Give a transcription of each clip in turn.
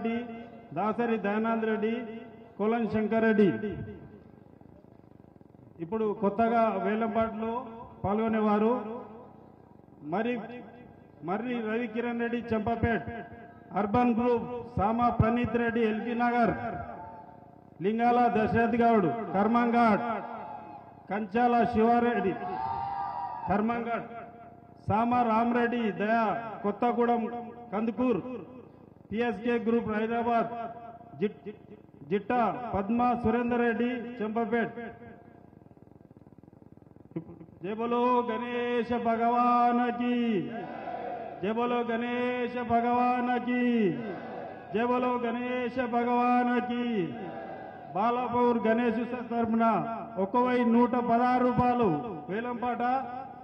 రెడ్డి, దాసరి దయానంద్ రెడ్డి, కోలం శంకర్ రెడ్డి. ఇప్పుడు కొత్తగా వేలంపాట్లో పాల్గొనేవారు మర్రి రవికిరణ్ రెడ్డి చంపాపేట్, అర్బన్ గ్రూప్ సామా ప్రణీత్ రెడ్డి ఎల్బీ నగర్, లింగాల దశరథ్ గౌడ్ కర్మంఘాట్, కంచాల శివారెడ్డి కర్మంఘాట్, సామా రామరెడ్డి దయా కొత్తగూడెం కందుకూర్, పిఎస్కే గ్రూప్ హైదరాబాద్, జిట్టా పద్మా సురేందర్ రెడ్డి చంపాపేట్. जय बोलो गणेश भगवान की, जय बोलो गणेश भगवान की, जय बोलो गणेश भगवान की. బాలాపూర్ గణేష్ తరఫున 1,116 రూపాయలు వేలంపాట.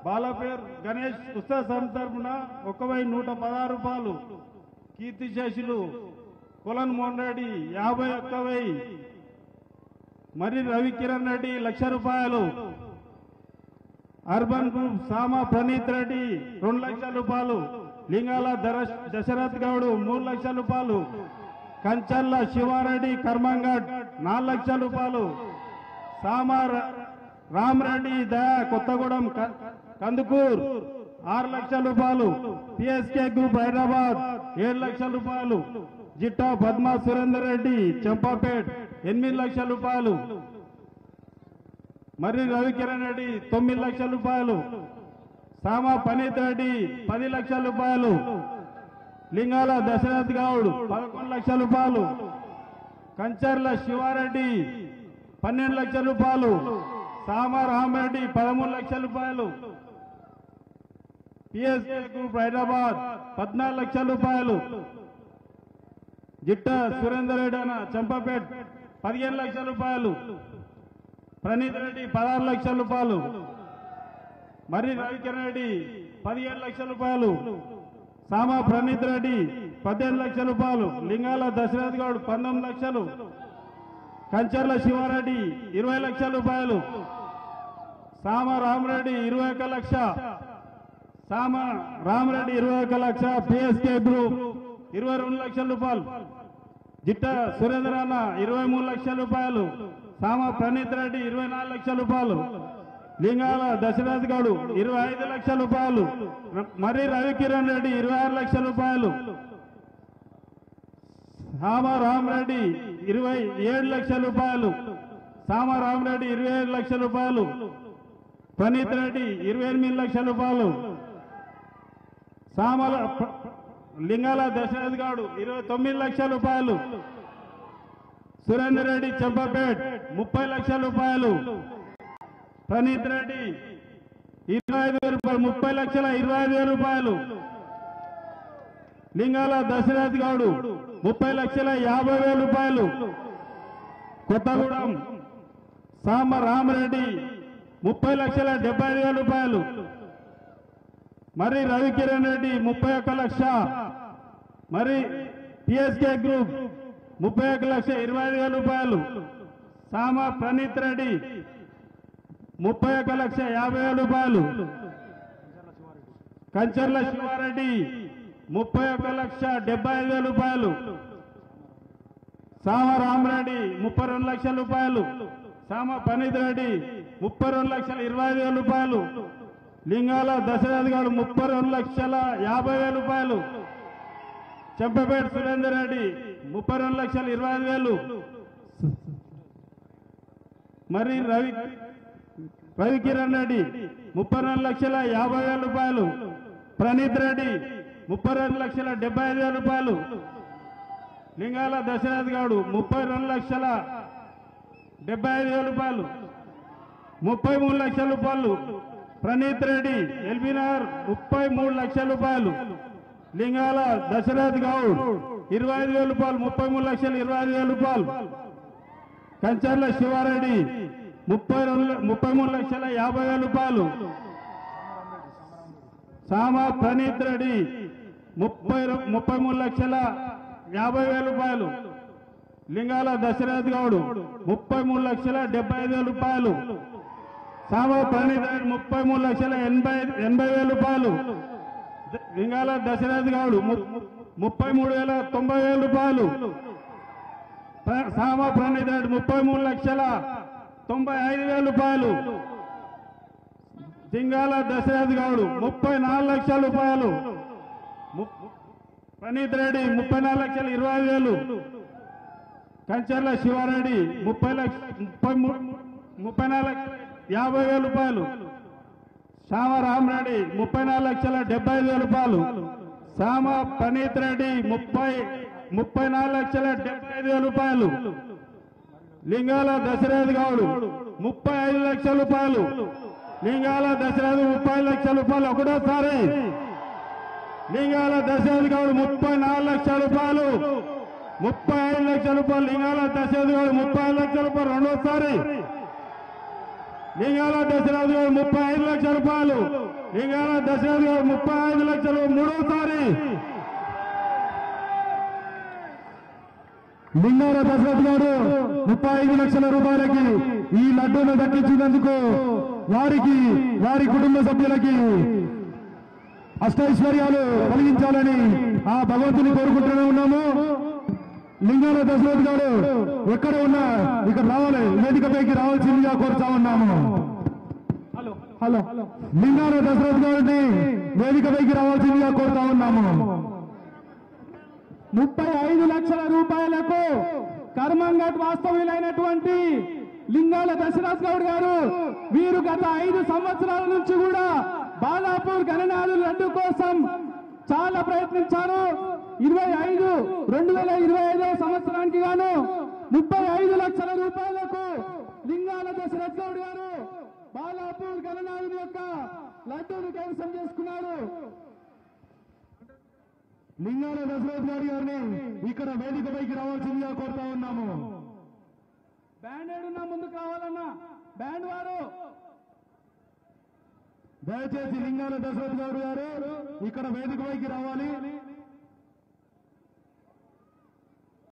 బాలాపూర్ గణేష్ ఉత్సవ సంస్థ తరఫున 1,116 రూపాయలు. కీర్తిశేషులు కొలన్ మోహన్ రెడ్డి 51,000. మర్రి రవికిరణ్ రెడ్డి 1,00,000 రూపాయలు. అర్బన్ గ్రూప్ సామా ప్రణీత్ రెడ్డి 2,00,000 రూపాయలు. లింగాల దశరథ్ గౌడ్ 3,00,000 రూపాయలు. కంచల్ల శివారెడ్డి కర్మంఘాట్ 4,00,000 రూపాయలు. సామా రామరెడ్డి దయా కొత్తగూడెం కందుకూర్ 6,00,000 రూపాయలు. పిఎస్కే గ్రూప్ హైదరాబాద్ 7,00,000 రూపాయలు. జిట్టా పద్మా సురేందర్ రెడ్డి చంపాపేట్ 8,00,000 రూపాయలు. మర్రి రవికిరణ్ రెడ్డి 9,00,000 రూపాయలు. సామా ప్రణీత్ రెడ్డి 10,00,000 రూపాయలు. లింగాల దశరథ్ గౌడ్ 11,00,000 రూపాయలు. కంచర్ల శివారెడ్డి 12,00,000 రూపాయలు. సామా రామరెడ్డి 13,00,000 రూపాయలు. పిఎస్కే గ్రూప్ హైదరాబాద్ 14,00,000 రూపాయలు. జిట్టా సురేందర్ రెడ్డి అన్న చంపాపేట్ 15,00,000 రూపాయలు. ప్రణీత్ రెడ్డి 16,00,000 రూపాయలు. మర్రి రవికిరణ్ రెడ్డి 17,00,000 రూపాయలు. సామా ప్రణీత్ రెడ్డి 18,00,000 రూపాయలు. లింగాల దశరథ్ గౌడ్ 19,00,000. కంచర్ల శివారెడ్డి 20,00,000 రూపాయలు. సామా రామరెడ్డి 21,00,000. సామా రామరెడ్డి 21,00,000. పిఎస్కే గ్రూప్ 22,00,000 రూపాయలు. జిట్టా సురేంద్ర అన్న 23,00,000 రూపాయలు. సామా ప్రణీత్ రెడ్డి 24,00,000 రూపాయలు. లింగాల దశరథ్ గౌడ్ 25,00,000 రూపాయలు. మర్రి రవికిరణ్ రెడ్డి 26,00,000 రూపాయలు. సామా రామరెడ్డి 27,00,000 రూపాయలు. సామా రామరెడ్డి 27,00,000 రూపాయలు. ప్రణీత్ రెడ్డి 28,00,000 రూపాయలు. సామల లింగాల దశరథ్ గౌడ్ 29,00,000 రూపాయలు. సురేందర్ రెడ్డి చంపాపేట్ 30,00,000 రూపాయలు. ప్రణీత్ రెడ్డి 25,000 రూపాయలు. 30,25,000 రూపాయలు. లింగాల దశరథ్ గౌడ్ 30,50,000 రూపాయలు. కొత్తగూడెం సామ రామరెడ్డి 30,70,000 రూపాయలు. మరి రవికిరణ్ రెడ్డి 31,00,000. మరి పిఎస్కే గ్రూప్ 31,25,000 రూపాయలు. సామ ప్రణీత్ రెడ్డి 31,50,000 రూపాయలు. కంచర్ల శివారెడ్డి 31,75,000 రూపాయలు. సామ రామరెడ్డి 32,00,000 రూపాయలు. సామ ప్రణీత్ రెడ్డి 32,20,000 రూపాయలు. లింగాల దశరథ్ గారు 32,50,000 రూపాయలు. చెంపపేట సురేందర్ రెడ్డి 32,25,000. మరి రవికిరణ్ రెడ్డి 32,50,000 రూపాయలు. ప్రణీత్ రెడ్డి 32,75,000 రూపాయలు. లింగాల దశరథ్ గౌడ్ 32,75,000 రూపాయలు. 33,00,000 రూపాయలు. ప్రణీత్ రెడ్డి ఎల్బీ నగర్ 33,00,000 రూపాయలు. లింగాల దశరథ్ గౌడ్ 25,000 రూపాయలు. 33,25,000 రూపాయలు. కంచర్ల శివారెడ్డి 33,50,000 రూపాయలు. సామ ప్రణీత్ రెడ్డి 33,50,000 రూపాయలు. లింగాల దశరథ్ గౌడ్ 33,75,000 రూపాయలు. సామ ప్రణీత్ రెడ్డి 33,80,000 రూపాయలు. లింగాల దశరథ్ గౌడ్ 33,90,000 రూపాయలు. సామ ప్రణీత్ రెడ్డి 33,95,000 రూపాయలు. జింగాల దశరథ్ గౌడ్ 34 లక్షల రూపాయలు. ప్రణీత్ రెడ్డి 34,25,000. కంచర్ల శివారెడ్డి 34,50,000 రూపాయలు. శ్యామ రామరెడ్డి 34,75,000 రూపాయలు. శ్యామ ప్రణీత్ రెడ్డి 34,75,000 రూపాయలు. లింగాల దశరథ్ గౌడ్ 35 లక్షల రూపాయలు. లింగాల దశరథ్ 30 లక్షల రూపాయలు ఒకటోసారి. లింగాల దశరథ్ గౌడ్ 34 లక్షల రూపాయలు. 35 లక్షల రూపాయలు. లింగాల దశరథ్ గౌడ్ 35 లక్షల రూపాయలు రెండోసారి. లింగాల దశరథ్ గౌడ్ 35 లక్షల రూపాయలు. లింగాల దశరథ్ గౌడ్ 35 లక్షలు మూడోసారి. లింగాల దశరథ్ గారు 35 లక్షల రూపాయలకి ఈ లడ్డూను దక్కించినందుకు వారికి వారి కుటుంబ సభ్యులకి అష్టైశ్వర్యాలు కలిగించాలని ఆ భగవంతుని కోరుకుంటూనే ఉన్నాము. లింగాల దశరథ్ గారు ఎక్కడ ఉన్నా ఇక్కడ రావాలి, వేదికపైకి రావాల్సిందిగా కోరుతా ఉన్నాము. హలో లింగాల దశరథ్ గారిని వేదికపైకి రావాల్సిందిగా కోరుతా ఉన్నాము. 35 లక్షల రూపాయలకు కర్మంఘట్ వాస్తవ్యులైనటువంటి లింగాల దశరథ్ గౌడ్ గారు వీరు గత 5 సంవత్సరాల నుంచి కూడా బాలాపూర్ గణనాథు లడ్డు కోసం చాలా ప్రయత్నించారు. 2025 సంవత్సరానికి గాను 35 లక్షల రూపాయలకు లింగాల దశరథ్ గౌడ్ గారు బాలాపూర్ గణనాథుని యొక్క లడ్డూను కైవసం చేసుకున్నారు. లింగాల దశరథ్ గారిని ఇక్కడ వేదికపైకి రావాల్సిందిగా కోరుతా ఉన్నాము. బ్యాండ్ ఏడున్నా ముందుకు రావాలన్నా బ్యాండ్ వారు దయచేసి లింగాల దశరథ్ గౌడ్ గారు ఇక్కడ వేదికపైకి రావాలి.